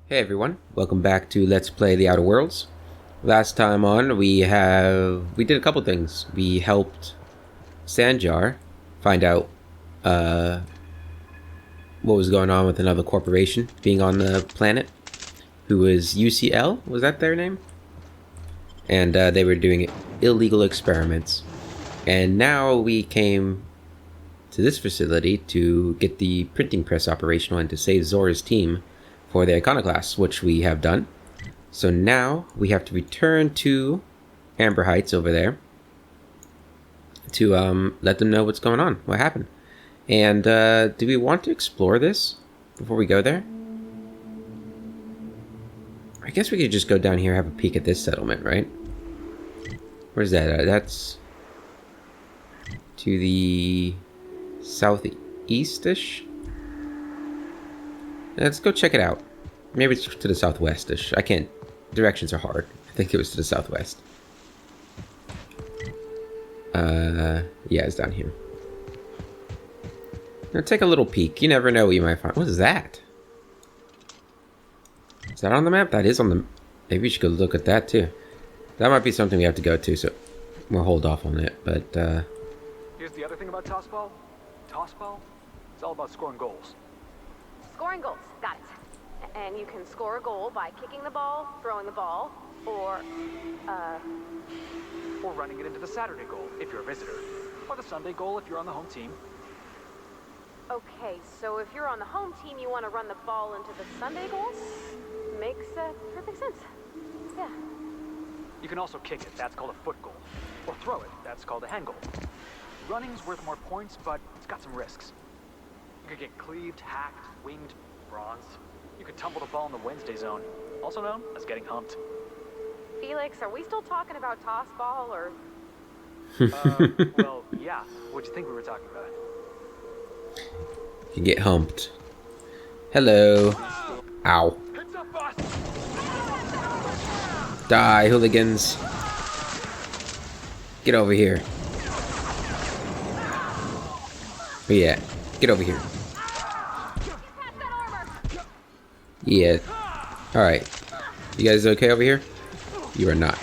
Hey everyone, welcome back to Let's Play The Outer Worlds. Last time on, we did a couple things. We helped Sanjar find out what was going on with another corporation being on the planet, who was UCL, was that their name? And they were doing illegal experiments. And now we came to this facility to get the printing press operational and to save Zora's team for the Iconoclasts, which we have done. So now we have to return to Amber Heights over there to let them know what's going on, what happened. And do we want to explore this before we go there? I guess we could just go down here and have a peek at this settlement, right? Where's that at? That's to the southeast-ish? Let's go check it out. Maybe it's to the southwest-ish. I can't... Directions are hard. I think it was to the southwest. Yeah, it's down here. Now take a little peek. You never know what you might find. What is that? Is that on the map? That is on the... Maybe we should go look at that, too. That might be something we have to go to, so we'll hold off on it, but, Here's the other thing about tossball. Tossball? It's all about scoring goals. Scoring goals, got it. And you can score a goal by kicking the ball, throwing the ball, or running it into the Saturday goal if you're a visitor, or the Sunday goal if you're on the home team. okay, so if you're on the home team, you want to run the ball into the Sunday goal? Makes perfect sense. Yeah. You can also kick it, that's called a foot goal. Or throw it, that's called a hand goal. Running's worth more points, but it's got some risks. You could get cleaved, hacked, winged, bronzed. You could tumble the ball in the Wednesday zone, also known as getting humped. Felix, are we still talking about tossball, or...? Well, yeah. What'd you think we were talking about? you get humped. Hello. Ow. It's a bus! Die, hooligans. Get over here. Where you at? Get over here. Yeah. Alright. You guys okay over here? You are not.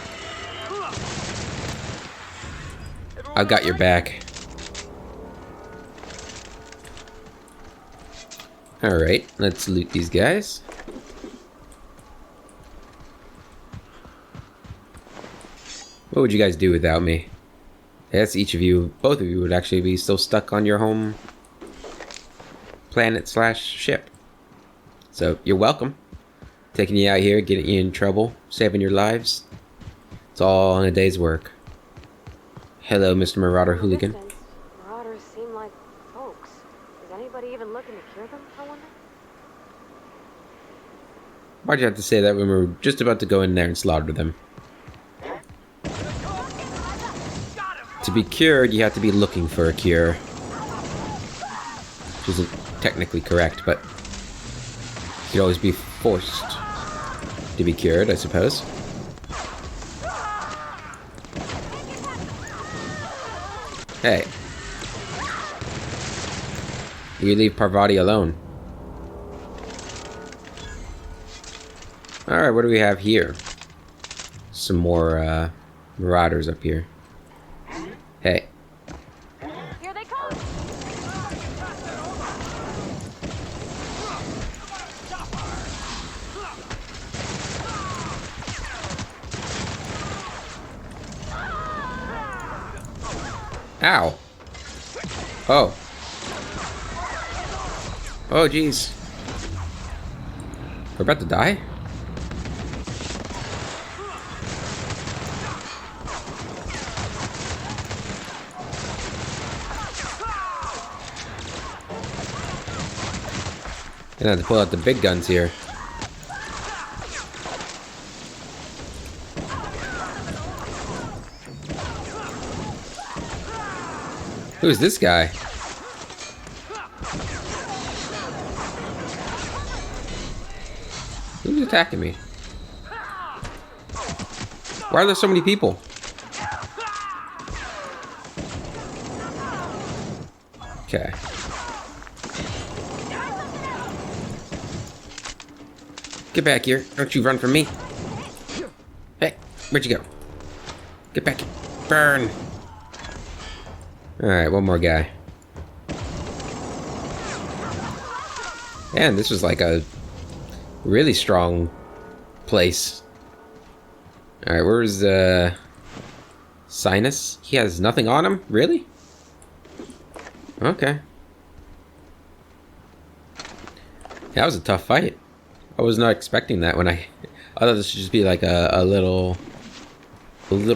I've got your back. Alright, let's loot these guys. What would you guys do without me? I guess each of you, both of you, would actually be still stuck on your home planet / ship. So, you're welcome. Taking you out here, getting you in trouble, saving your lives. It's all in a day's work. Hello, Mr. Marauder Hooligan. Marauders seem like folks. Is anybody even looking to cure them, I wonder? Why'd you have to say that when we were just about to go in there and slaughter them? To be cured, you have to be looking for a cure. Which isn't technically correct, but you'd always be forced to be cured, I suppose. Hey. You leave Parvati alone. Alright, what do we have here? Some more, marauders up here. Hey. Here they come! Ow. Oh. Oh, jeez. We're about to die? Gonna have to pull out the big guns here. Who's this guy? Who's attacking me? Why are there so many people? Okay. Get back here. Don't you run from me. Hey, where'd you go? Get back here. Burn. Alright, one more guy. Man, this was like a really strong place. Alright, where's Sinus? He has nothing on him? Really? Okay. That was a tough fight. I was not expecting that when I thought this would just be like a little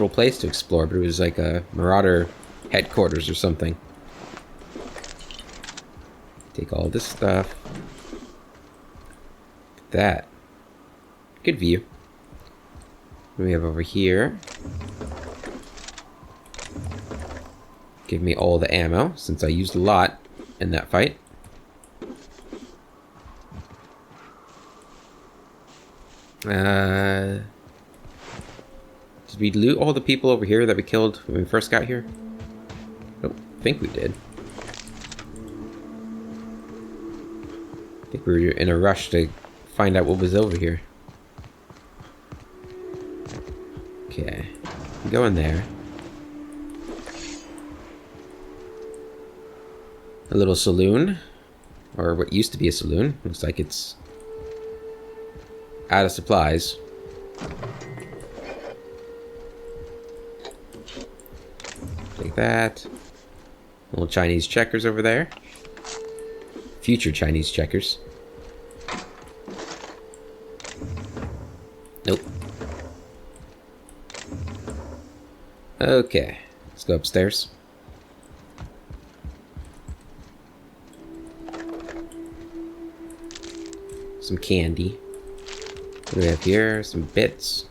place to explore, but it was like a Marauder headquarters or something. Take all this stuff. That. Good view. What do we have over here? Give me all the ammo, since I used a lot in that fight. Did we loot all the people over here that we killed when we first got here? I don't think we did. I think we were in a rush to find out what was over here. Okay. Go in there. A little saloon. Or what used to be a saloon. Looks like it's out of supplies. Take that. Little Chinese checkers over there. Future Chinese checkers. Nope. Okay. Let's go upstairs. Some candy. What do we have here? Some bits.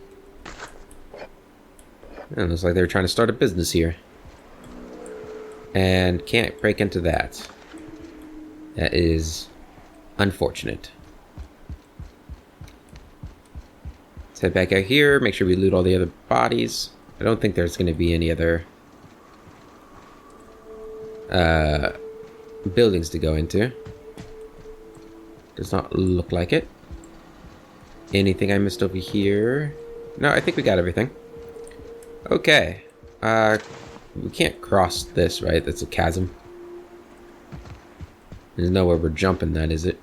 It looks like they're trying to start a business here. And can't break into that. That is unfortunate. Let's head back out here. Make sure we loot all the other bodies. I don't think there's going to be any other buildings to go into. Does not look like it. Anything I missed over here? No, I think we got everything. Okay. We can't cross this, right? That's a chasm. There's nowhere we're jumping that, is it?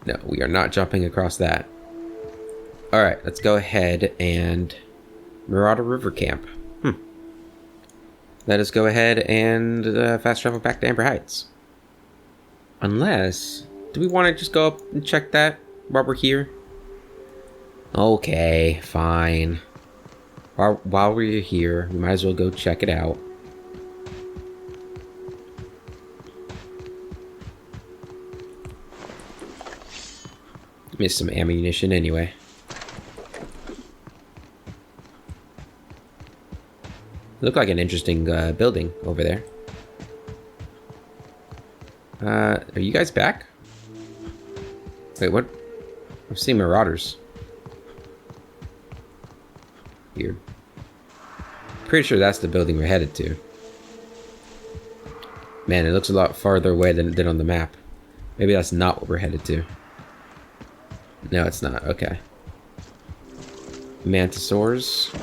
No, we are not jumping across that. Alright, let's go ahead and Marauder River Camp. Let us go ahead and fast travel back to Amber Heights. Unless... do we want to just go up and check that while we're here? Okay, fine. While we're here, we might as well go check it out. Missed some ammunition anyway. Looked like an interesting building over there. Are you guys back? Wait, what? I'm seeing marauders. Weird. Pretty sure that's the building we're headed to. Man, it looks a lot farther away than it did on the map. Maybe that's not what we're headed to. No, it's not. Okay. Mantisaurs.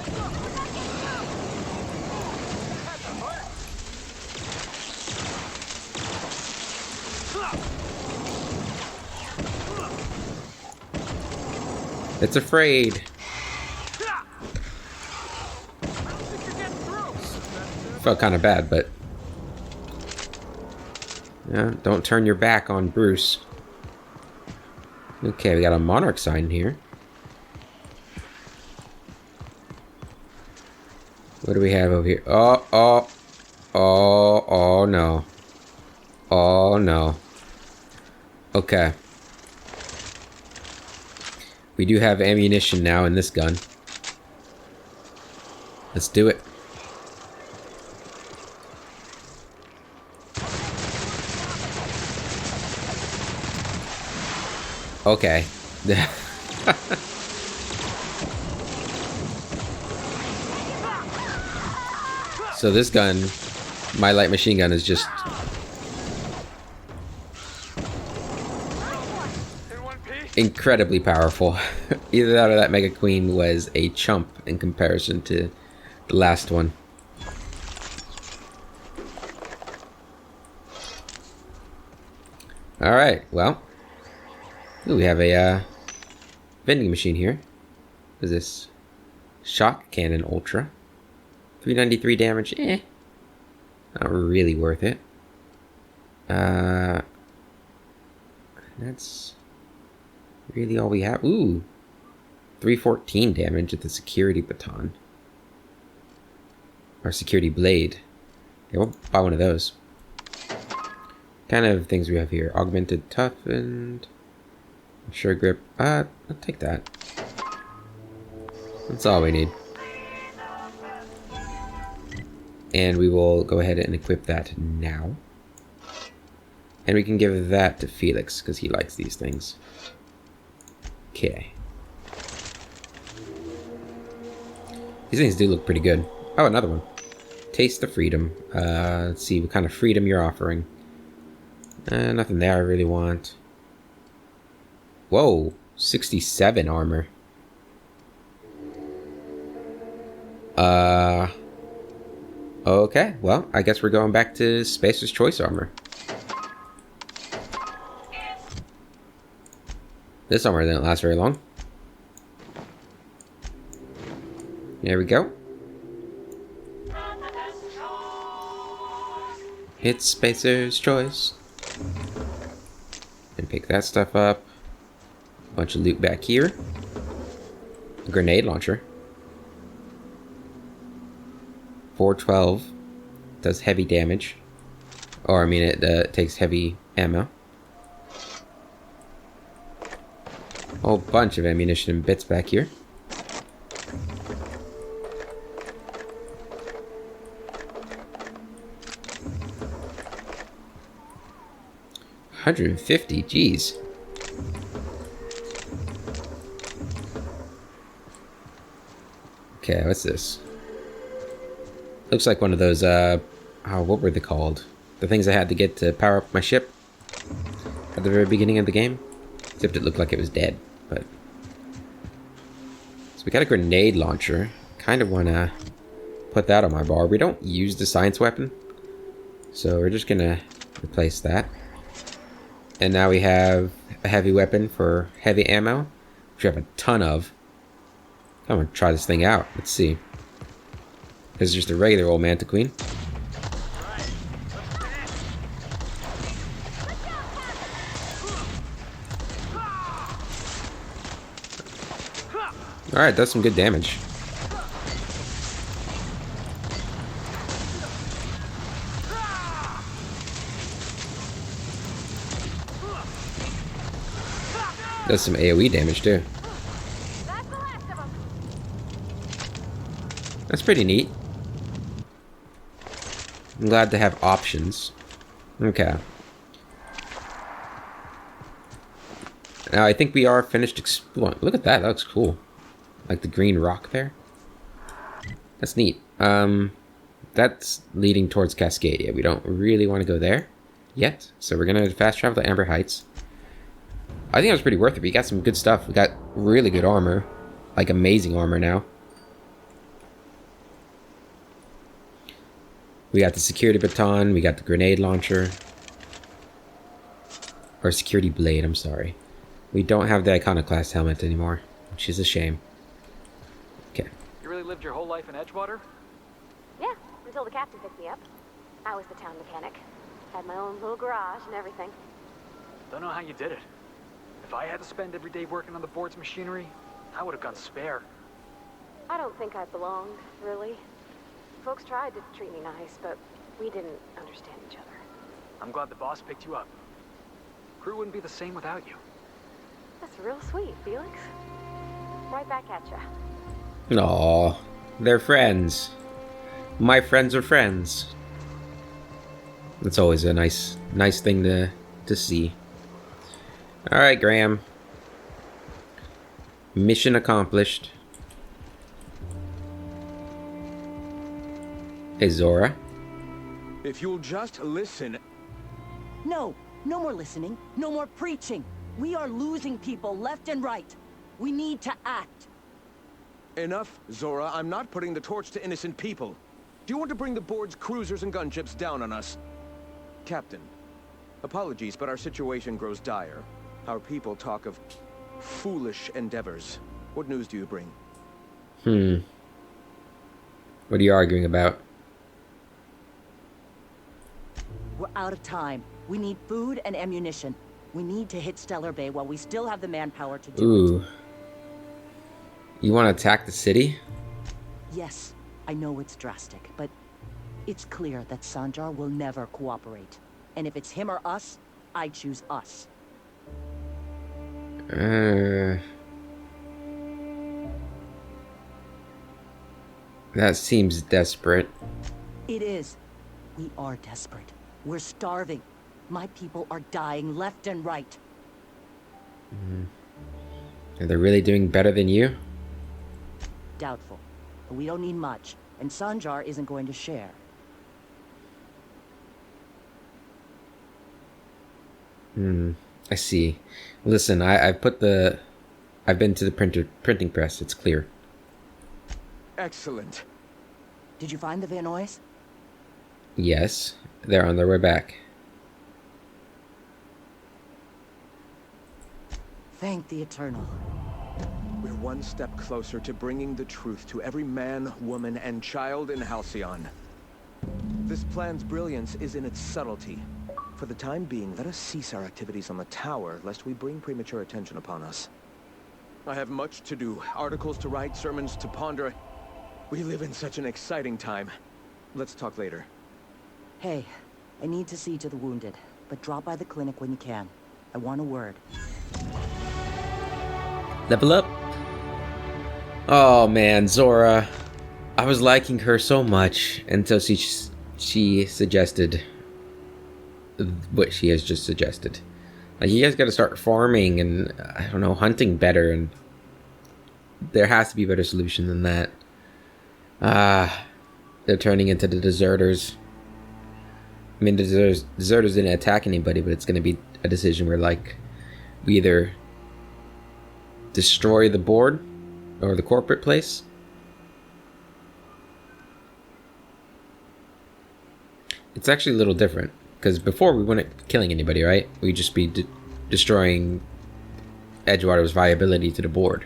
It's afraid. Felt kind of bad, but yeah, don't turn your back on Bruce. Okay, we got a monarch sign here. What do we have over here? Oh no. Oh no. Okay. We do have ammunition now in this gun. Let's do it. Okay. So this gun, my light machine gun, is just... incredibly powerful. Either that or that Mega Queen was a chump in comparison to the last one. Alright, well. Ooh, we have a vending machine here. What is this? Shock Cannon Ultra. 393 damage. Not really worth it. That's really all we have. Ooh. 314 damage with the security baton. Or security blade. Yeah, we'll buy one of those. Kind of things we have here. Augmented toughened. Sure grip. I'll take that. That's all we need. And we will go ahead and equip that now. And we can give that to Felix, because he likes these things. Okay. These things do look pretty good. Oh, another one. Taste the freedom. Let's see what kind of freedom you're offering. Nothing there I really want. Whoa, 67 armor. Okay, well, I guess we're going back to Spacer's Choice armor. This armor didn't last very long. There we go. It's Spacer's Choice. And pick that stuff up. Bunch of loot back here. A grenade launcher. 412. Does heavy damage. Or, I mean, it takes heavy ammo. A whole bunch of ammunition and bits back here. $150, jeez. Okay, what's this? Looks like one of those, what were they called? The things I had to get to power up my ship at the very beginning of the game. Except it looked like it was dead, but... So we got a grenade launcher. Kind of want to put that on my bar. We don't use the science weapon, so we're just going to replace that. And now we have a heavy weapon for heavy ammo, which we have a ton of. I'm going to try this thing out. Let's see. This is just a regular old Manta Queen. Alright, does some good damage. Does some AoE damage too. That's pretty neat. I'm glad to have options. Okay. Now I think we are finished exploring. Look at that, that looks cool. Like the green rock there. That's neat. That's leading towards Cascadia. We don't really want to go there yet. So we're gonna fast travel to Amber Heights. I think it was pretty worth it. We got some good stuff. We got really good armor. Like amazing armor now. We got the security baton. We got the grenade launcher. Or security blade, I'm sorry. We don't have the iconoclast helmet anymore, which is a shame. Okay. You really lived your whole life in Edgewater? Yeah, until the captain picked me up. I was the town mechanic. Had my own little garage and everything. Don't know how you did it. If I had to spend every day working on the board's machinery, I would have gone spare. I don't think I belonged, really. Folks tried to treat me nice, but we didn't understand each other. I'm glad the boss picked you up. Crew wouldn't be the same without you. That's real sweet, Felix. Right back at ya. Aww, they're friends. My friends are friends. That's always a nice thing to see. Alright, Graham. Mission accomplished. Hey, Zora. If you'll just listen... No, no more listening, no more preaching. We are losing people left and right. We need to act. Enough, Zora. I'm not putting the torch to innocent people. Do you want to bring the board's cruisers and gunships down on us? Captain, apologies, but our situation grows dire. Our people talk of foolish endeavors. What news do you bring? What are you arguing about? We're out of time. We need food and ammunition. We need to hit Stellar Bay while we still have the manpower to do it. Ooh. You want to attack the city? Yes, I know it's drastic, but it's clear that Sanjar will never cooperate. And if it's him or us, I choose us. That seems desperate. It is. We are desperate. We're starving. My people are dying left and right. Are they really doing better than you? Doubtful. But we don't need much, and Sanjar isn't going to share. I see. Listen, I've been to the printing press. It's clear. Excellent. Did you find the Vanoys? Yes, they're on their way back. Thank the Eternal. We're one step closer to bringing the truth to every man, woman, and child in Halcyon. This plan's brilliance is in its subtlety. For the time being, let us cease our activities on the tower, lest we bring premature attention upon us. I have much to do, articles to write, sermons to ponder. We live in such an exciting time. Let's talk later. Hey, I need to see to the wounded, but drop by the clinic when you can. I want a word. Level up. Oh man, Zora. I was liking her so much until she suggested what she has just suggested. Like, you guys got to start farming and, I don't know, hunting better, and there has to be a better solution than that. They're turning into the deserters. I mean, the deserters didn't attack anybody, but it's going to be a decision where, like, we either destroy the board or the corporate place. It's actually a little different, because before we wouldn't be killing anybody, right? We'd just be destroying Edgewater's viability to the board.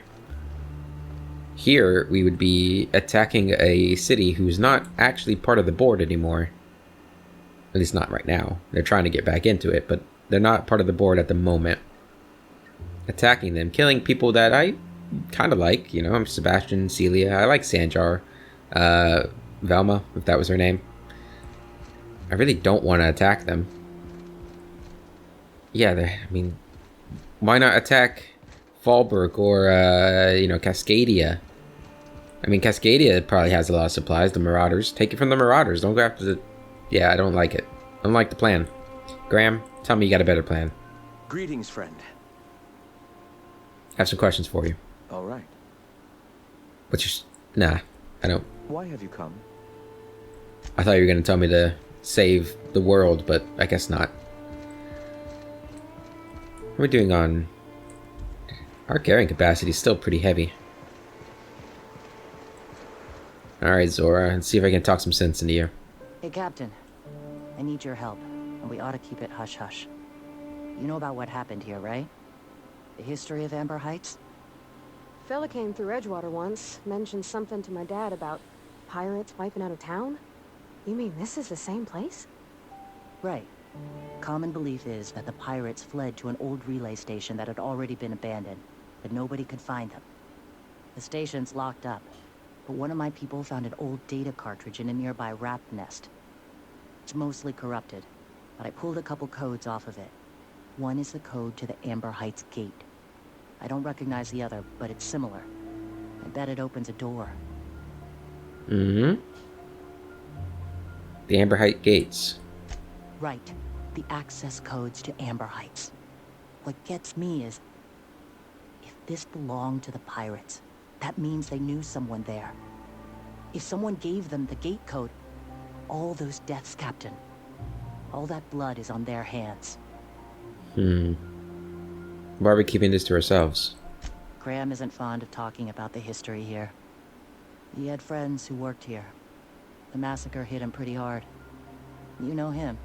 Here, we would be attacking a city who's not actually part of the board anymore. At least not right now. They're trying to get back into it, but they're not part of the board at the moment. Attacking them, killing people that I kind of like. You know, I'm Sebastian, Celia. I like Sanjar. Velma, if that was her name. I really don't want to attack them. Yeah, I mean, why not attack Fallbrook or, Cascadia? I mean, Cascadia probably has a lot of supplies, the Marauders. Take it from the Marauders. Don't go after the... Yeah, I don't like it. I don't like the plan. Graham, tell me you got a better plan. Greetings, friend. I have some questions for you. All right. Nah, I don't... Why have you come? I thought you were going to tell me to save the world, but I guess not. What are we doing on... Our carrying capacity is still pretty heavy. Alright, Zora, let's see if I can talk some sense into you. Hey, Captain. I need your help, and we ought to keep it hush-hush. You know about what happened here, right? The history of Amber Heights? Fella came through Edgewater once, mentioned something to my dad about pirates wiping out a town. You mean this is the same place? Right. Common belief is that the pirates fled to an old relay station that had already been abandoned, but nobody could find them. The station's locked up, but one of my people found an old data cartridge in a nearby rat nest. It's mostly corrupted, but I pulled a couple codes off of it. One is the code to the Amber Heights gate. I don't recognize the other, but it's similar. I bet it opens a door. Mm-hmm. The Amber Heights gates. Right. The access codes to Amber Heights. What gets me is, if this belonged to the pirates, that means they knew someone there. If someone gave them the gate code, all those deaths, Captain, all that blood is on their hands. Why are we keeping this to ourselves? Graham isn't fond of talking about the history here. He had friends who worked here. The massacre hit him pretty hard. You know him.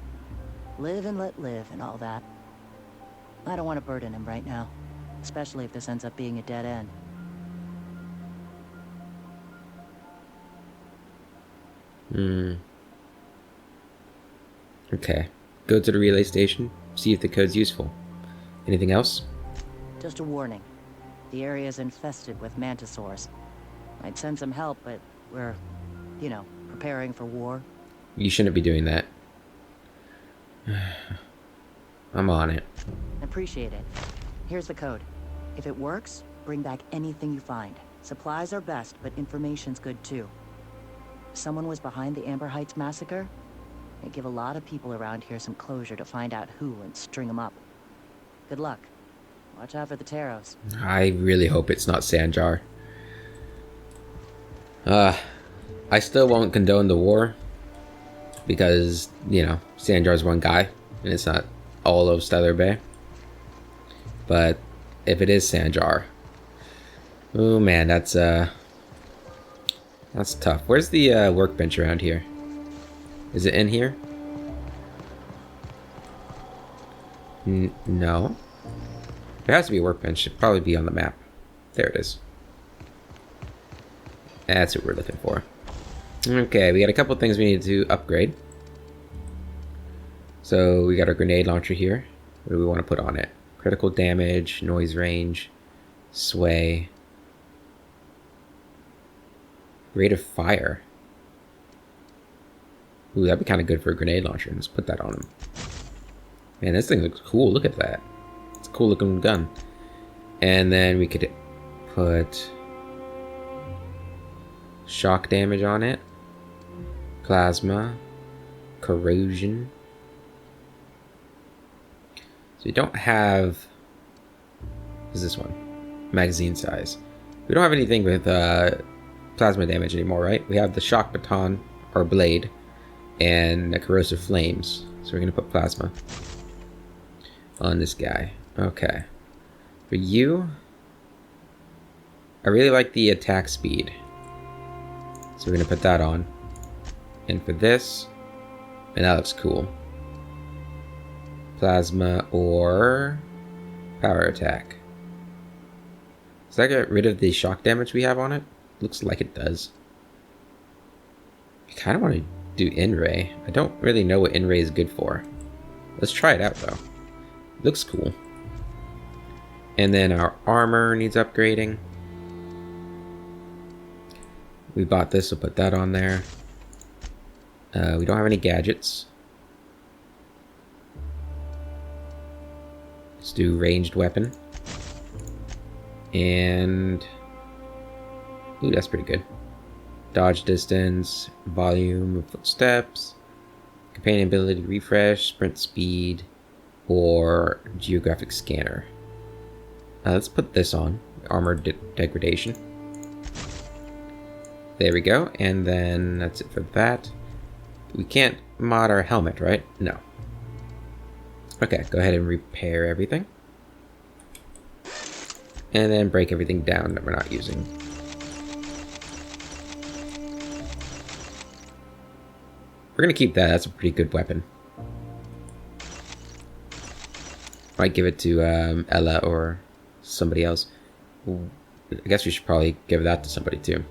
Live and let live and all that. I don't want to burden him right now, especially if this ends up being a dead end. Okay. Go to the relay station, see if the code's useful. Anything else? Just a warning. The area is infested with mantisaurs. I'd send some help, but we're, you know, preparing for war. You shouldn't be doing that. I'm on it. Appreciate it. Here's the code. If it works, bring back anything you find. Supplies are best, but information's good too. If someone was behind the Amber Heights massacre, it'd give a lot of people around here some closure to find out who and string them up. Good luck. Watch out for the Taros. I really hope it's not Sanjar. I still won't condone the war. Because, you know, Sanjar's one guy. And it's not all of Stellar Bay. But if it is Sanjar. Oh man, that's tough. Where's the workbench around here? Is it in here? No. There has to be a workbench. Should probably be on the map. There it is. That's what we're looking for. Okay, we got a couple things we need to upgrade. So we got our grenade launcher here. What do we want to put on it? Critical damage, noise range, sway, rate of fire. Ooh, that'd be kind of good for a grenade launcher. Let's put that on him. Man, this thing looks cool. Look at that. It's a cool looking gun. And then we could put shock damage on it, plasma, corrosion. So we don't have, what is this one? Magazine size. We don't have anything with plasma damage anymore, right? We have the shock baton or blade and the corrosive flames. So we're gonna put plasma on this guy. Okay. For you, I really like the attack speed. So we're gonna put that on. And for this, and that looks cool. Plasma or power attack. Does that get rid of the shock damage we have on it? Looks like it does. I kind of want to do in-ray. I don't really know what in-ray is good for. Let's try it out though. Looks cool. And then our armor needs upgrading. We bought this, we'll put that on there. We don't have any gadgets. Let's do ranged weapon. And ooh, that's pretty good. Dodge distance, volume of footsteps, companion ability refresh, sprint speed, or geographic scanner. Let's put this on. Armor degradation. There we go. And then that's it for that. We can't mod our helmet, right? No. Okay, go ahead and repair everything. And then break everything down that we're not using. We're gonna keep that. That's a pretty good weapon. Might give it to Ella or somebody else. I guess we should probably give that to somebody too.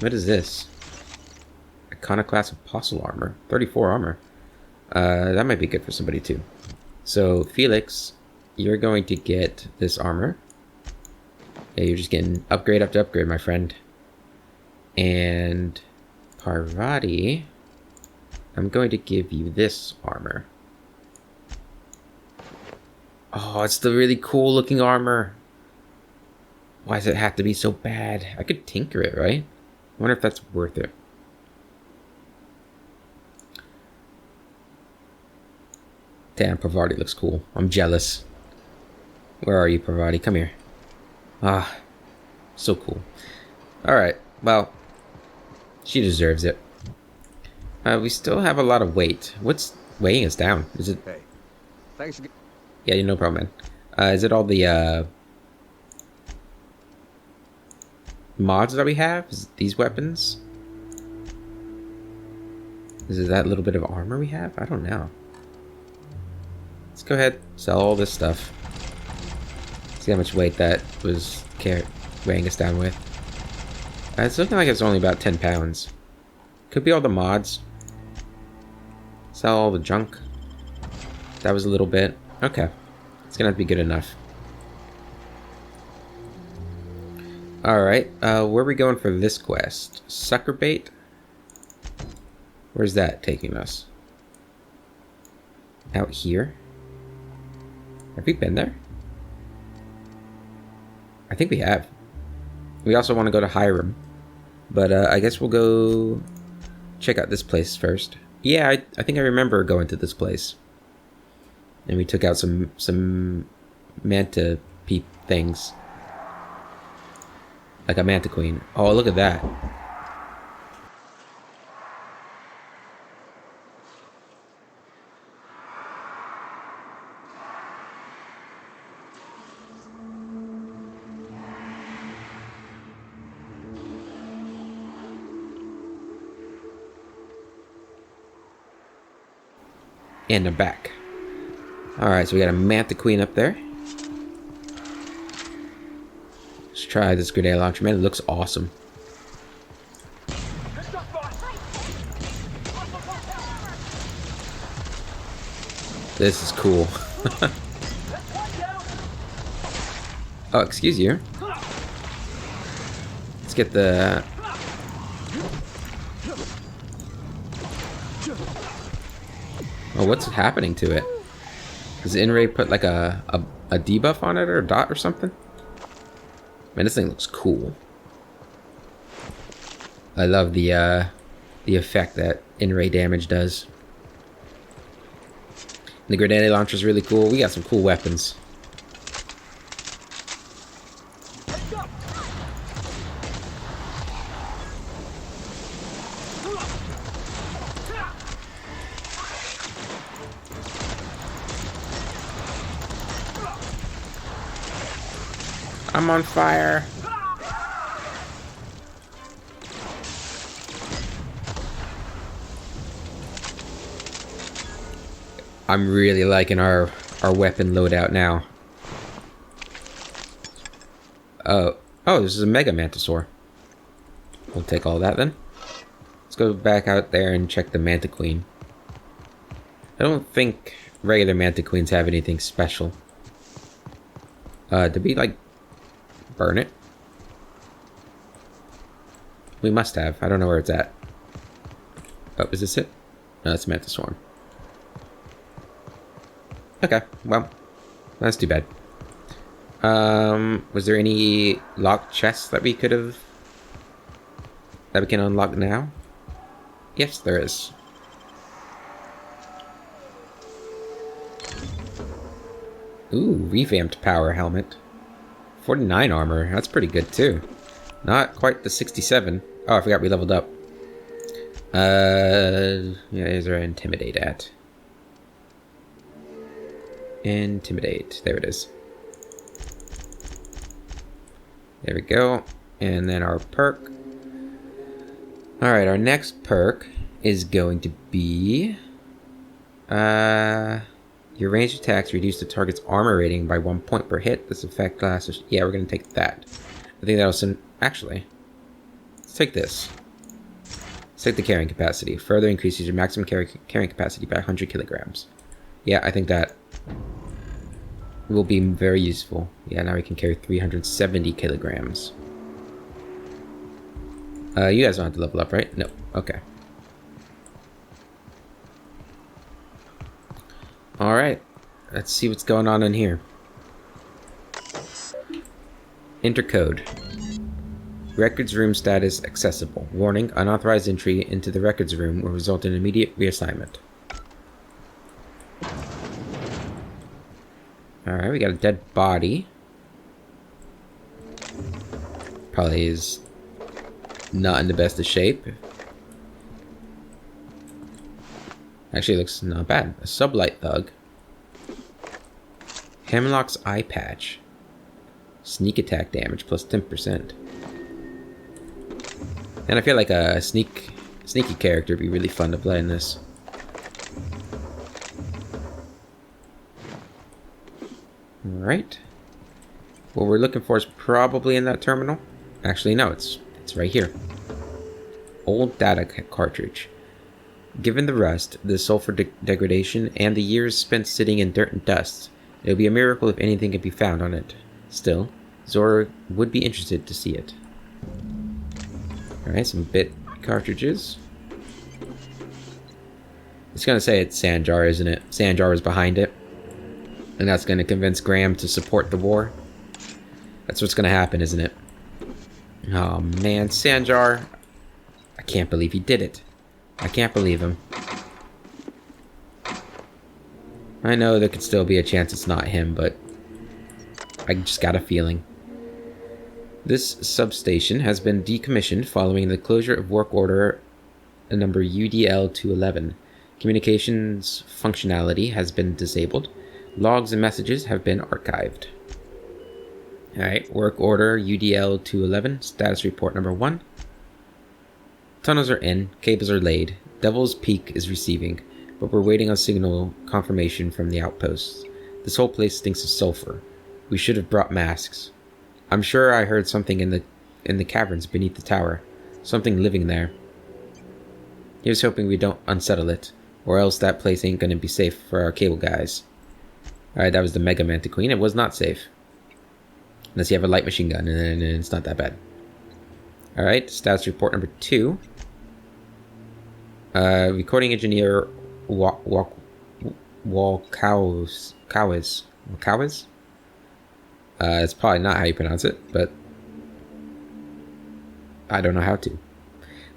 What is this? Iconoclast Apostle armor. 34 armor. That might be good for somebody too. So, Felix, you're going to get this armor. Yeah, you're just getting upgrade after upgrade, my friend. And Parvati, I'm going to give you this armor. Oh, it's the really cool looking armor. Why does it have to be so bad? I could tinker it, right? I wonder if that's worth it. Damn, Parvati looks cool. I'm jealous. Where are you, Parvati? Come here. Ah, so cool. Alright, well, she deserves it. We still have a lot of weight. What's weighing us down? Is it... Hey, Thanks again. Yeah, no problem, man. Is it all the mods that we have? Is it these weapons? Is it that little bit of armor we have? I don't know. Let's go ahead, sell all this stuff. See how much weight that was weighing us down with. It's looking like it's only about 10 pounds. Could be all the mods. Sell all the junk. That was a little bit. Okay. It's gonna have to be good enough. Alright, where are we going for this quest? Sucker bait? Where's that taking us? Out here? Have we been there? I think we have. We also want to go to Hiram. But I guess we'll go check out this place first. Yeah, I think I remember going to this place. And we took out some manta peep things. Like a manta queen. Oh, look at that. And they're back. Alright, so we got a manta queen up there. Let's try this grenade launcher. Man, it looks awesome. This is cool. Oh, excuse you. Let's get the... Oh, what's happening to it? Does In-Ray put like a debuff on it or a dot or something? Man, this thing looks cool. I love the effect that In-Ray damage does. The grenade launcher is really cool. We got some cool weapons. I'm on fire. I'm really liking our weapon loadout now. Oh, this is a Mega Mantisaur. We'll take all that then. Let's go back out there and check the Manta Queen. I don't think regular Manta Queens have anything special. Did we, like, burn it? We must have. I don't know where it's at. Oh, is this it? No, that's Manta Swarm. Okay, well, that's too bad. Was there any locked chests that we could have... that we can unlock now? Yes, there is. Ooh, revamped power helmet. 49 armor, that's pretty good too. Not quite the 67. Oh, I forgot we leveled up. Yeah, here's our intimidate at. Intimidate, there it is. There we go. And then our perk. Alright, our next perk is going to be... your ranged attacks reduce the target's armor rating by 1 point per hit. This effect lasts... Yeah, we're going to take that. I think that'll send... Actually, let's take this. Let's take the carrying capacity. Further increases your maximum carrying capacity by 100 kilograms. Yeah, I think that will be very useful. Yeah, now we can carry 370 kilograms. You guys don't have to level up, right? No. Okay. Alright. Let's see what's going on in here. Enter code. Records room status accessible. Warning, unauthorized entry into the records room will result in immediate reassignment. Alright, we got a dead body. Probably is not in the best of shape. Actually, looks not bad. A sublight thug. Hemlock's eye patch. Sneak attack damage plus 10%. And I feel like a sneaky character would be really fun to play in this. Alright. What we're looking for is probably in that terminal. Actually, no, it's right here. Old data cartridge. Given the rust, the sulfur degradation, and the years spent sitting in dirt and dust, it would be a miracle if anything could be found on it. Still, Zora would be interested to see it. Alright, some bit cartridges. It's gonna say it's Sanjar, isn't it? Sanjar is behind it. And that's gonna convince Graham to support the war. That's what's gonna happen, isn't it? Oh man, Sanjar. I can't believe he did it. I can't believe him. I know there could still be a chance it's not him, but I just got a feeling. This substation has been decommissioned following the closure of work order number UDL-211. Communications functionality has been disabled. Logs and messages have been archived. Alright, work order UDL-211, status report number 1. Tunnels are in, cables are laid, Devil's Peak is receiving, but we're waiting on signal confirmation from the outposts. This whole place stinks of sulfur. We should have brought masks. I'm sure I heard something in the caverns beneath the tower. Something living there. Here's hoping we don't unsettle it, or else that place ain't gonna be safe for our cable guys. Alright, that was the Mega Mantiqueen. It was not safe. Unless you have a light machine gun, and then it's not that bad. Alright, status report number 2. Recording engineer Walkowis. It's probably not how you pronounce it, but I don't know how to.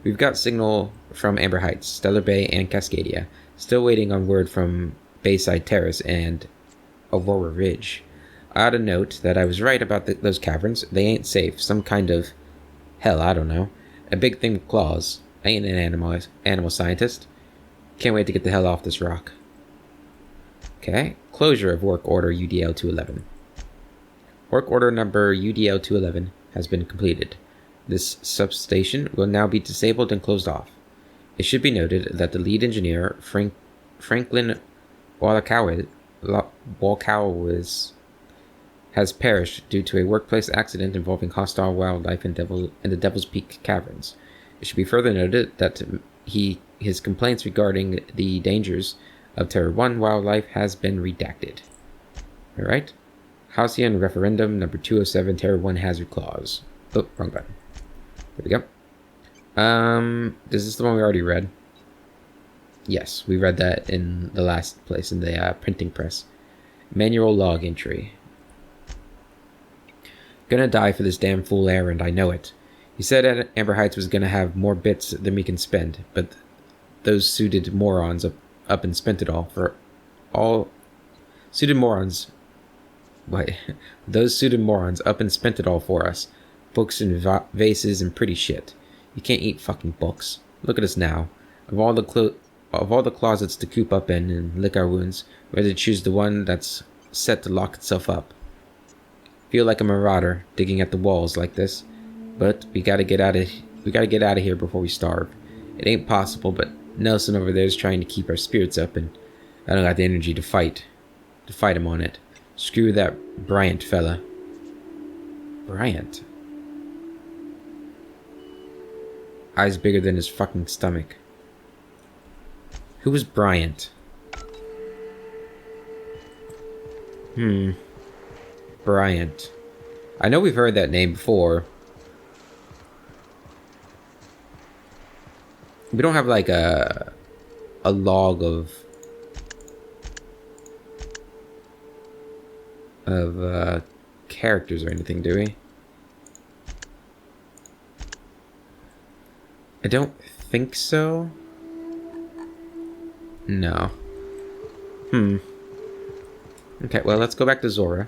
We've got signal from Amber Heights, Stellar Bay, and Cascadia. Still waiting on word from Bayside Terrace and Aurora Ridge. I ought to note that I was right about those caverns. They ain't safe. Some kind of... hell, I don't know. A big thing with claws. I ain't an animal scientist. Can't wait to get the hell off this rock. Okay. Closure of work order UDL-211. Work order number UDL-211 has been completed. This substation will now be disabled and closed off. It should be noted that the lead engineer, Franklin Walkowis, has perished due to a workplace accident involving hostile wildlife in the Devil's Peak caverns. It should be further noted that his complaints regarding the dangers of Terror 1 wildlife has been redacted. Alright. Halcyon Referendum number 207, Terror 1 Hazard Clause. Oh, wrong button. There we go. Is this the one we already read? Yes, we read that in the last place, in the printing press. Manual log entry. Gonna die for this damn fool errand, I know it. He said Amber Heights was gonna have more bits than we can spend, but those suited morons up and spent it all for all... Suited morons... Wait. Those suited morons up and spent it all for us. Books and vases and pretty shit. You can't eat fucking books. Look at us now. Of all the closets to coop up in and lick our wounds, we had to choose the one that's set to lock itself up. Feel like a marauder digging at the walls like this, but we gotta get out of here before we starve. It ain't possible, but Nelson over there is trying to keep our spirits up, and I don't got the energy to fight him on it. Screw that Bryant fella. Bryant? Eyes bigger than his fucking stomach. Who was Bryant? Bryant. I know we've heard that name before. We don't have like a log of characters or anything, do we? I don't think so. No. Okay, well, let's go back to Zora.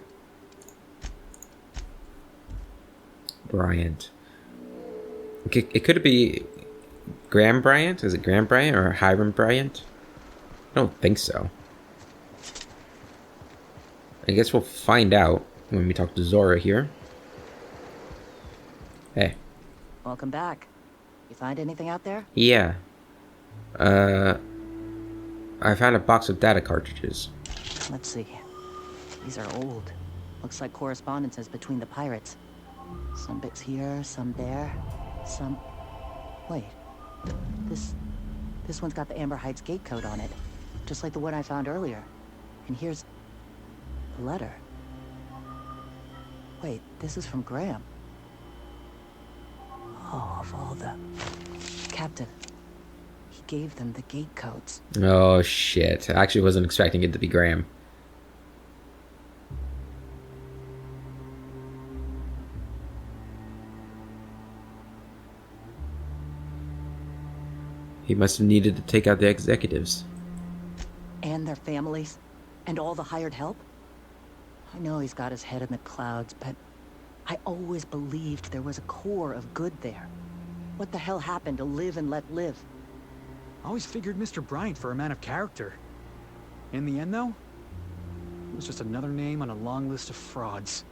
Bryant. Okay, it could be Graham Bryant? Is it Graham Bryant or Hiram Bryant? I don't think so. I guess we'll find out when we talk to Zora here. Hey. Welcome back. You find anything out there? Yeah. I found a box of data cartridges. Let's see. These are old. Looks like correspondences between the pirates. Some bits here, some there, some... Wait. This one's got the Amber Heights gate code on it. Just like the one I found earlier. And here's... a letter. Wait, this is from Graham. Oh, of all the... Captain. He gave them the gate codes. Oh, shit. I actually wasn't expecting it to be Graham. He must have needed to take out the executives. And their families. And all the hired help. I know he's got his head in the clouds, but I always believed there was a core of good there. What the hell happened to live and let live? I always figured Mr. Bryant for a man of character. In the end, though, it was just another name on a long list of frauds.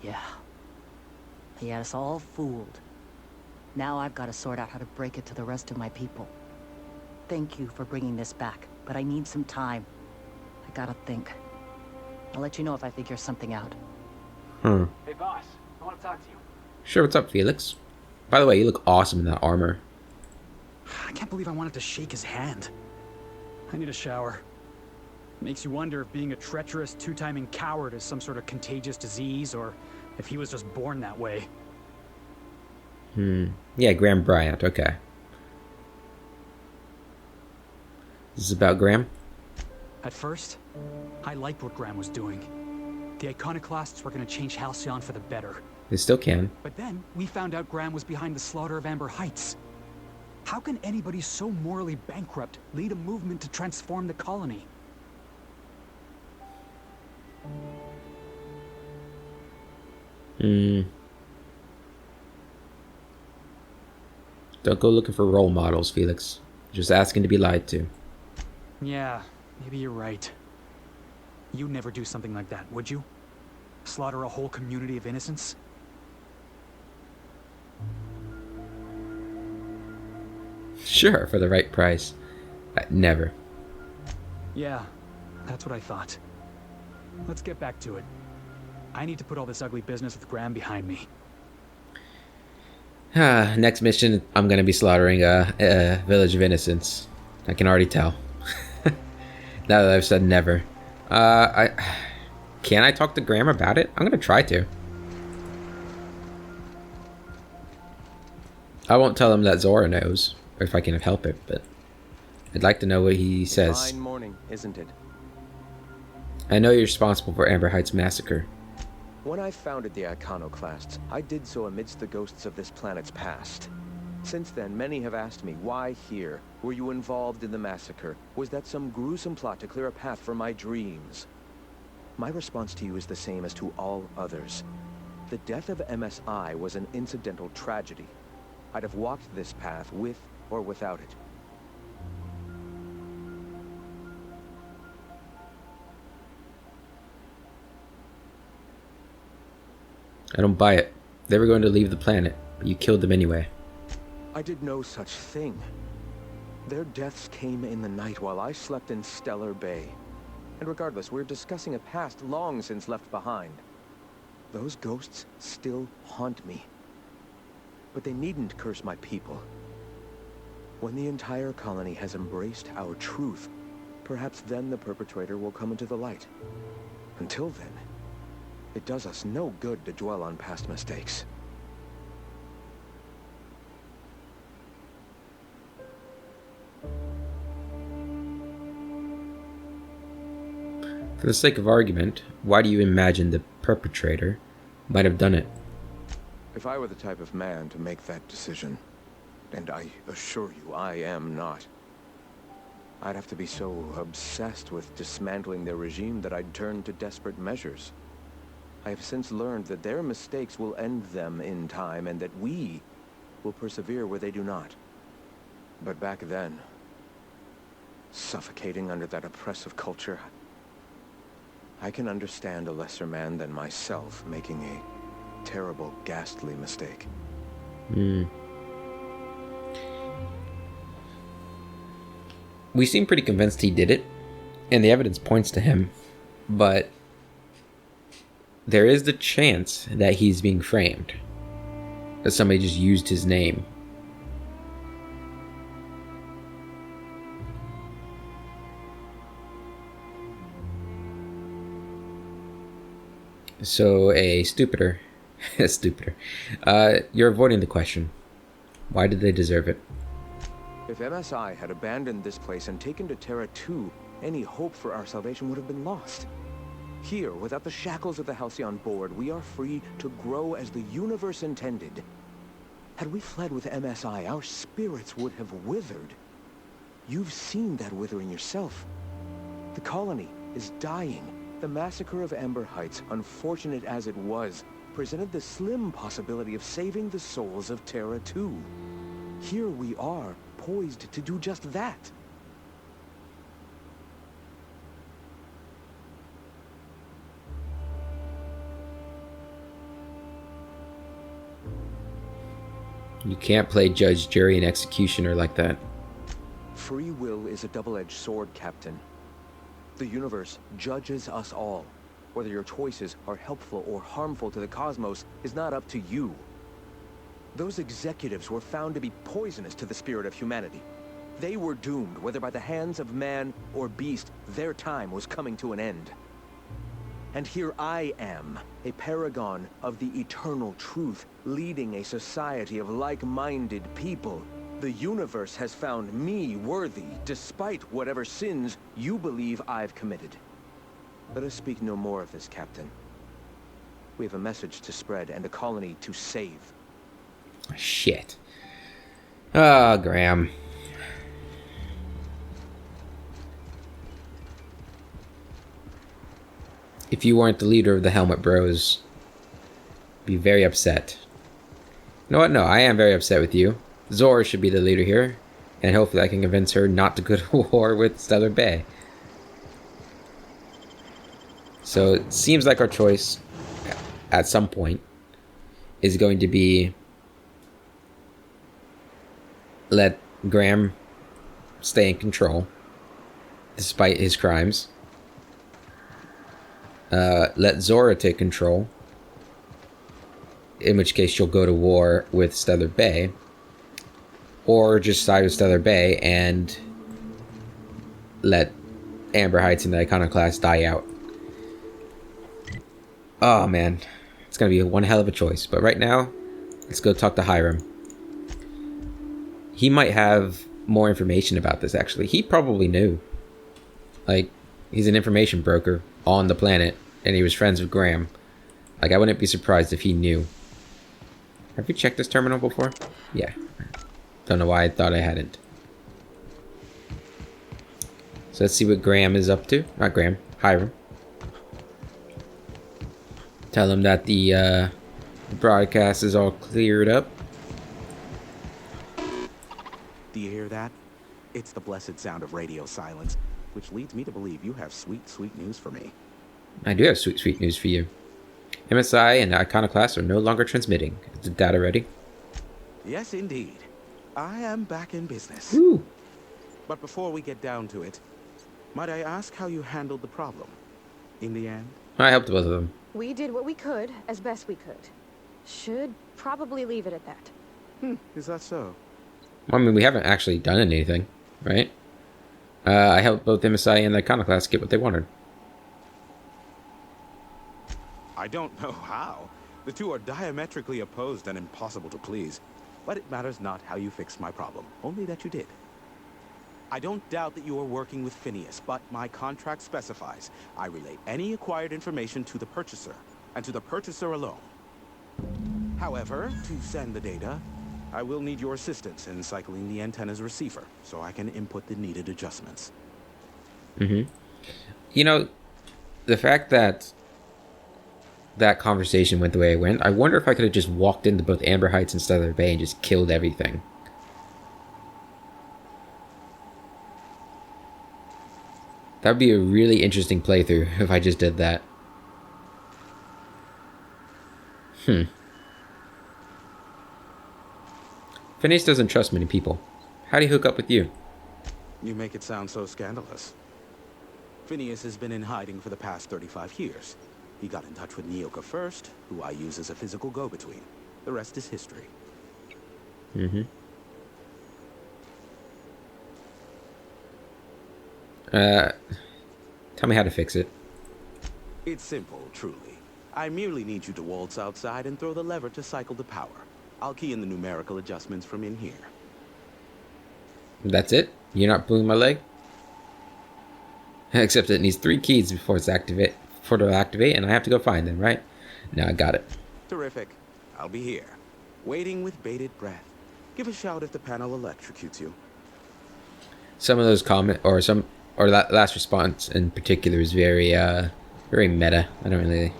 Yeah. He had us all fooled. Now I've got to sort out how to break it to the rest of my people. Thank you for bringing this back, but I need some time. I gotta think. I'll let you know if I figure something out. Hey, boss. I want to talk to you. Sure, what's up, Felix? By the way, you look awesome in that armor. I can't believe I wanted to shake his hand. I need a shower. Makes you wonder if being a treacherous, two-timing coward is some sort of contagious disease, or if he was just born that way. Yeah, Graham Bryant, okay. This is about Graham? At first, I liked what Graham was doing. The Iconoclasts were going to change Halcyon for the better. They still can. But then, we found out Graham was behind the slaughter of Amber Heights. How can anybody so morally bankrupt lead a movement to transform the colony? Don't go looking for role models, Felix. You're just asking to be lied to. Yeah, maybe you're right. You'd never do something like that, would you? Slaughter a whole community of innocents? Sure, for the right price. Never. Yeah, that's what I thought. Let's get back to it. I need to put all this ugly business with Graham behind me. Next mission, I'm gonna be slaughtering a village of innocents. I can already tell. Now that I've said never. Can I talk to Graham about it? I'm gonna try to. I won't tell him that Zora knows, or if I can help it, but I'd like to know what he says. Fine morning, isn't it? I know you're responsible for Amber Heights Massacre. When I founded the Iconoclasts, I did so amidst the ghosts of this planet's past. Since then, many have asked me, why here? Were you involved in the massacre? Was that some gruesome plot to clear a path for my dreams? My response to you is the same as to all others. The death of MSI was an incidental tragedy. I'd have walked this path with or without it. I don't buy it. They were going to leave the planet, but you killed them anyway. I did no such thing. Their deaths came in the night while I slept in Stellar Bay. And regardless, we're discussing a past long since left behind. Those ghosts still haunt me. But they needn't curse my people. When the entire colony has embraced our truth, perhaps then the perpetrator will come into the light. Until then, it does us no good to dwell on past mistakes. For the sake of argument, why do you imagine the perpetrator might have done it? If I were the type of man to make that decision, and I assure you I am not, I'd have to be so obsessed with dismantling their regime that I'd turn to desperate measures. I have since learned that their mistakes will end them in time, and that we will persevere where they do not. But back then, suffocating under that oppressive culture, I can understand a lesser man than myself making a terrible, ghastly mistake. We seem pretty convinced he did it, and the evidence points to him, but there is the chance that he's being framed, that somebody just used his name. So a stupider, you're avoiding the question. Why did they deserve it? If MSI had abandoned this place and taken to Terra 2, any hope for our salvation would have been lost. Here, without the shackles of the Halcyon Board, we are free to grow as the universe intended. Had we fled with MSI, our spirits would have withered. You've seen that withering yourself. The colony is dying. The massacre of Amber Heights, unfortunate as it was, presented the slim possibility of saving the souls of Terra 2. Here we are, poised to do just that. You can't play judge, jury, and executioner like that. Free will is a double-edged sword, Captain. The universe judges us all. Whether your choices are helpful or harmful to the cosmos is not up to you. Those executives were found to be poisonous to the spirit of humanity. They were doomed, whether by the hands of man or beast. Their time was coming to an end. And here I am, a paragon of the eternal truth, leading a society of like-minded people. The universe has found me worthy, despite whatever sins you believe I've committed. Let us speak no more of this, Captain. We have a message to spread and a colony to save. Shit. Ah, Graham. If you weren't the leader of the Helmet Bros, I'd be very upset. You know what? No, I am very upset with you. Zora should be the leader here, and hopefully I can convince her not to go to war with Stellar Bay. So it seems like our choice, at some point, is going to be let Graham stay in control, despite his crimes. Let Zora take control, in which case she'll go to war with Stellar Bay, or just side with Stellar Bay and let Amber Heights and the Iconoclast die out. Oh man, it's gonna be one hell of a choice. But right now, let's go talk to Hiram. He might have more information about this, actually. He probably knew. Like, he's an information broker on the planet, and he was friends with Graham. Like, I wouldn't be surprised if he knew. Have you checked this terminal before? Yeah. Don't know why I thought I hadn't. So let's see what Graham is up to. Not Graham, Hiram. Tell him that the broadcast is all cleared up. Do you hear that? It's the blessed sound of radio silence, which leads me to believe you have sweet, sweet news for me. I do have sweet, sweet news for you. MSI and Iconoclast are no longer transmitting. Is the data ready? Yes, indeed. I am back in business. Woo! But before we get down to it, might I ask how you handled the problem? In the end? I helped both of them. We did what we could, as best we could. Should probably leave it at that. Is that so? Well, I mean, we haven't actually done anything, right? I helped both MSI and the Iconoclast get what they wanted. I don't know how. The two are diametrically opposed and impossible to please. But it matters not how you fixed my problem, only that you did. I don't doubt that you are working with Phineas, but my contract specifies I relay any acquired information to the purchaser, and to the purchaser alone. However, to send the data, I will need your assistance in cycling the antenna's receiver, so I can input the needed adjustments. You know, the fact that that conversation went the way it went, I wonder if I could have just walked into both Amber Heights and Stellar Bay and just killed everything. That'd be a really interesting playthrough if I just did that. Phineas doesn't trust many people. How'd he hook up with you? You make it sound so scandalous. Phineas has been in hiding for the past 35 years. He got in touch with Nyoka first, who I use as a physical go-between. The rest is history. Tell me how to fix it. It's simple, truly. I merely need you to waltz outside and throw the lever to cycle the power. I'll key in the numerical adjustments from in here. That's it? You're not pulling my leg? Except it needs 3 keys before it'll activate, and I have to go find them, right? Now I got it. Terrific. I'll be here, waiting with bated breath. Give a shout if the panel electrocutes you. Some of those that last response in particular is very very meta. I don't really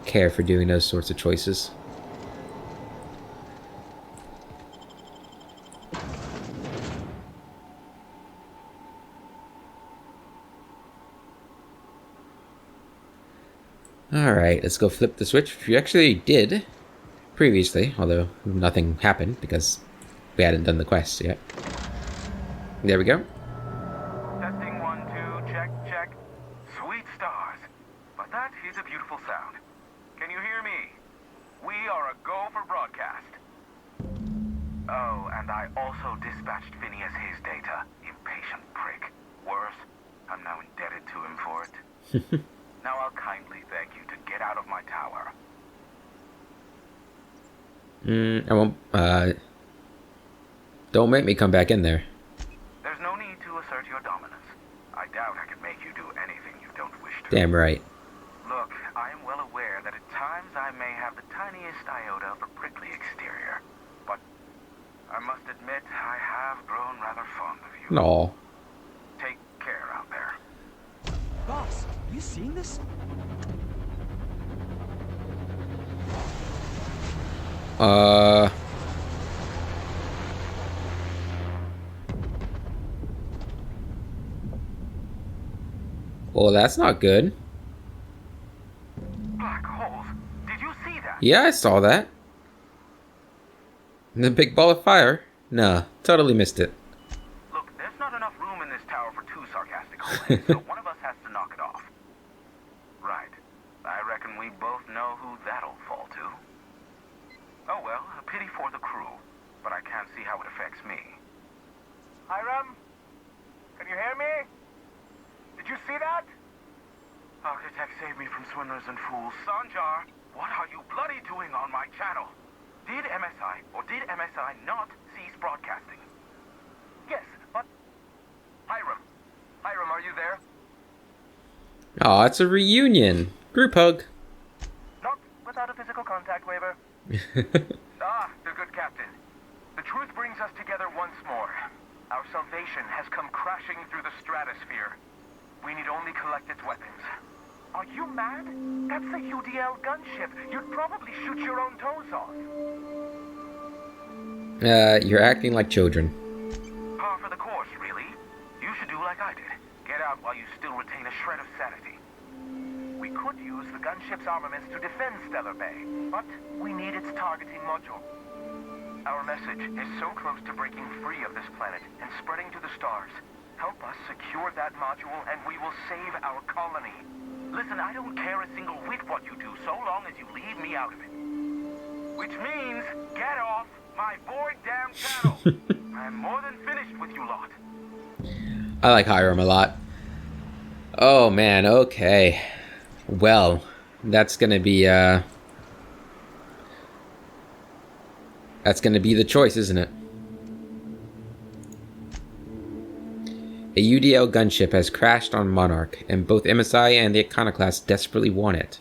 care for doing those sorts of choices. Alright, let's go flip the switch, which we actually did previously, although nothing happened because we hadn't done the quest yet. There we go. Testing 1, 2, check, check. Sweet stars. But that is a beautiful sound. Can you hear me? We are a go for broadcast. Oh, and I also dispatched Phineas his data. Impatient prick. Worse, I'm now indebted to him for it. Now I'll kindly thank you to get out of my tower. I won't, don't make me come back in there. There's no need to assert your dominance. I doubt I could make you do anything you don't wish to. Damn right. Look, I am well aware that at times I may have the tiniest iota of a prickly exterior. But I must admit, I have grown rather fond of you. No. Take care out there. Boss, you seeing this? Well, that's not good. Black holes. Did you see that? Yeah, I saw that. The big ball of fire? Nah, totally missed it. Look, there's not enough room in this tower for 2 sarcastic holes, so one of us has to knock it off. Right. I reckon we both know who that'll fall to. Oh well, a pity for the crew, but I can't see how it affects me. Hiram? Can you hear me? Did you see that? Architect, save me from swindlers and fools. Sanjar, what are you bloody doing on my channel? Did MSI or did MSI not cease broadcasting? Yes, but... Hiram. Hiram, are you there? Oh, it's a reunion. Group hug. Not without a physical contact waiver. The good captain. The truth brings us together once more. Our salvation has come crashing through the stratosphere. We need only collect its weapons. Are you mad? That's the UDL gunship. You'd probably shoot your own toes off. You're acting like children. Par for the course, really. You should do like I did. Get out while you still retain a shred of sanity. We could use the gunship's armaments to defend Stellar Bay, but we need its targeting module. Our message is so close to breaking free of this planet and spreading to the stars. Help us secure that module and we will save our colony. Listen, I don't care a single whit what you do so long as you leave me out of it. Which means, get off my void damn channel. I'm more than finished with you lot. I like Hiram a lot. Oh man, okay. Well, that's gonna be the choice, isn't it? A UDL gunship has crashed on Monarch, and both MSI and the Iconoclast desperately want it.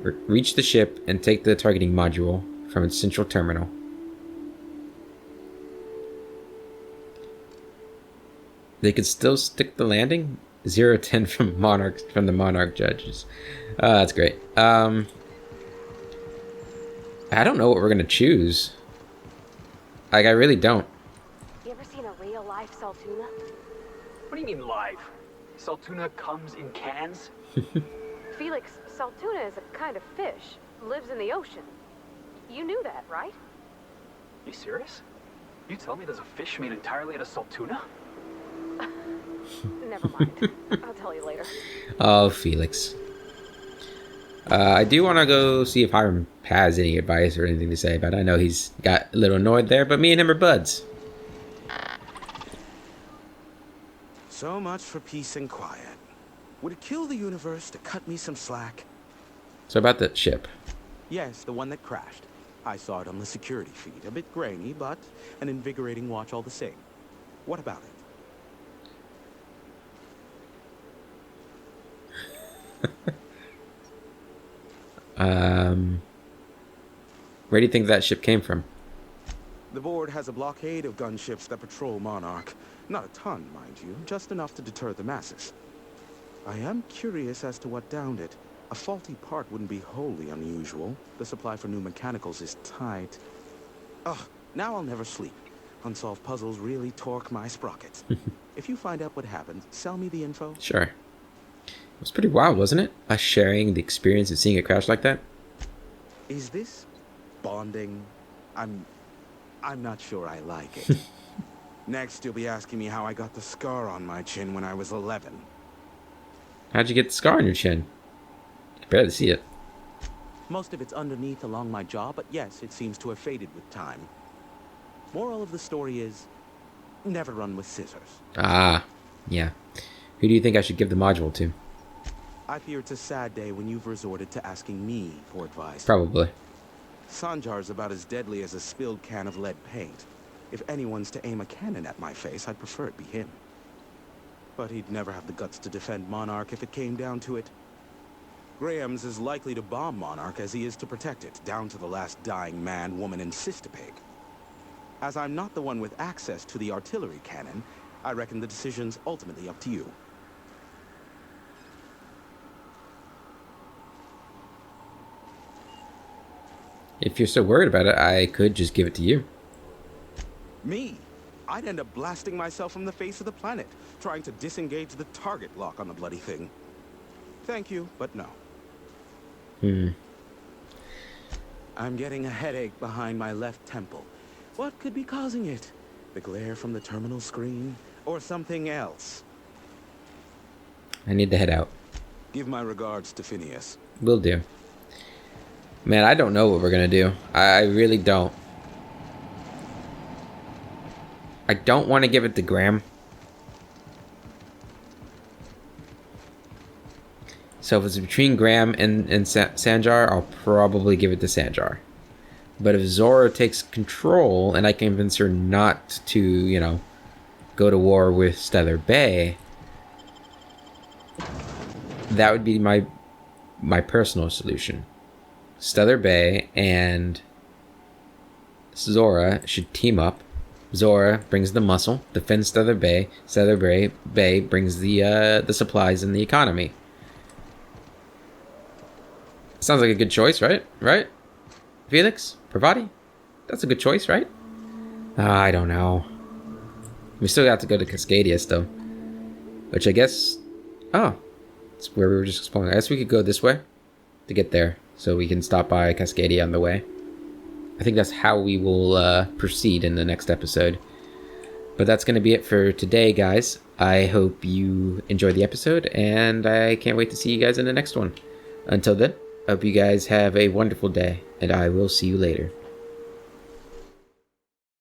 Reach the ship and take the targeting module from its central terminal. They could still stick the landing? 0-10 from the Monarch judges. That's great. I don't know what we're gonna choose. Like, I really don't. You ever seen a real life Saltuna? do you mean live? Saltuna comes in cans? Felix, Saltuna is a kind of fish. Lives in the ocean. You knew that, right? You serious? You tell me there's a fish made entirely out of Saltuna? Never mind. I'll tell you later. Oh, Felix. I do want to go see if Hiram has any advice or anything to say, but I know he's got a little annoyed there, but me and him are buds. So much for peace and quiet. Would it kill the universe to cut me some slack? So about the ship. Yes, the one that crashed. I saw it on the security feed. A bit grainy, but an invigorating watch all the same. What about it? Where do you think that ship came from? The board has a blockade of gunships that patrol Monarch. Not a ton, mind you, just enough to deter the masses. I am curious as to what downed it. A faulty part wouldn't be wholly unusual. The supply for new mechanicals is tight. Ugh, now I'll never sleep. Unsolved puzzles really torque my sprockets. If you find out what happened, sell me the info. Sure. It was pretty wild, wasn't it? Us sharing the experience of seeing it crash like that. Is this bonding? I'm not sure I like it. Next, you'll be asking me how I got the scar on my chin when I was 11. How'd you get the scar on your chin? You can barely see it. Most of it's underneath along my jaw, but yes, it seems to have faded with time. Moral of the story is, never run with scissors. Ah, yeah. Who do you think I should give the module to? I fear it's a sad day when you've resorted to asking me for advice. Probably. Sanjar's about as deadly as a spilled can of lead paint. If anyone's to aim a cannon at my face, I'd prefer it be him. But he'd never have the guts to defend Monarch if it came down to it. Graham's as likely to bomb Monarch as he is to protect it, down to the last dying man, woman, and sister pig. As I'm not the one with access to the artillery cannon, I reckon the decision's ultimately up to you. If you're so worried about it, I could just give it to you. Me? I'd end up blasting myself from the face of the planet, trying to disengage the target lock on the bloody thing. Thank you, but no. I'm getting a headache behind my left temple. What could be causing it? The glare from the terminal screen? Or something else? I need to head out. Give my regards to Phineas. Will do. Man, I don't know what we're gonna do. I really don't. I don't want to give it to Graham. So if it's between Graham and Sanjar, I'll probably give it to Sanjar. But if Zora takes control and I convince her not to, you know, go to war with Stellar Bay, that would be my personal solution. Stellar Bay and Zora should team up. Zora brings the muscle, defends Stellar Bay. Stellar Bay brings the supplies and the economy. Sounds like a good choice, right? Right? Felix? Pravati? That's a good choice, right? I don't know. We still got to go to Cascadia still. Which I guess... Oh. It's where we were just exploring. I guess we could go this way to get there. So we can stop by Cascadia on the way. I think that's how we will proceed in the next episode. But that's going to be it for today, guys. I hope you enjoyed the episode, and I can't wait to see you guys in the next one. Until then, I hope you guys have a wonderful day, and I will see you later.